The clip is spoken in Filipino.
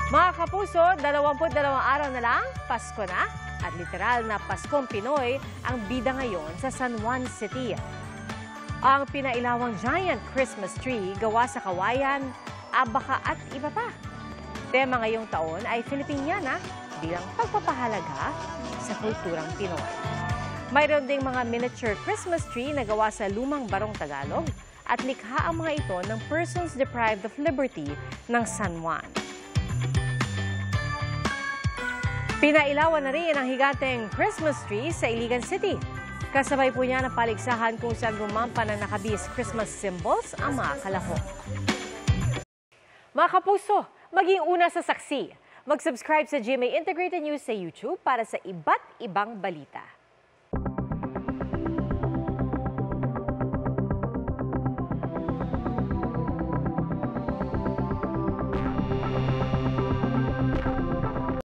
Mga kapuso, 22 araw na lang, Pasko na. At literal na Paskong Pinoy ang bida ngayon sa San Juan City. Ang pinailawang giant Christmas tree gawa sa kawayan, abaka at iba pa. Tema ngayong taon ay Filipiniana bilang pagpapahalaga sa kulturang Pinoy. Mayroon ding mga miniature Christmas tree na gawa sa lumang barong Tagalog at likha ang mga ito ng persons deprived of liberty ng San Juan. Pinailawan na rin ang higanteng Christmas tree sa Iligan City. Kasabay po niya ng paligsahan kung saan gumampa ng nakabis Christmas symbols ang mga kalahok. Mga kapuso, maging una sa saksi. Mag-subscribe sa GMA Integrated News sa YouTube para sa iba't ibang balita.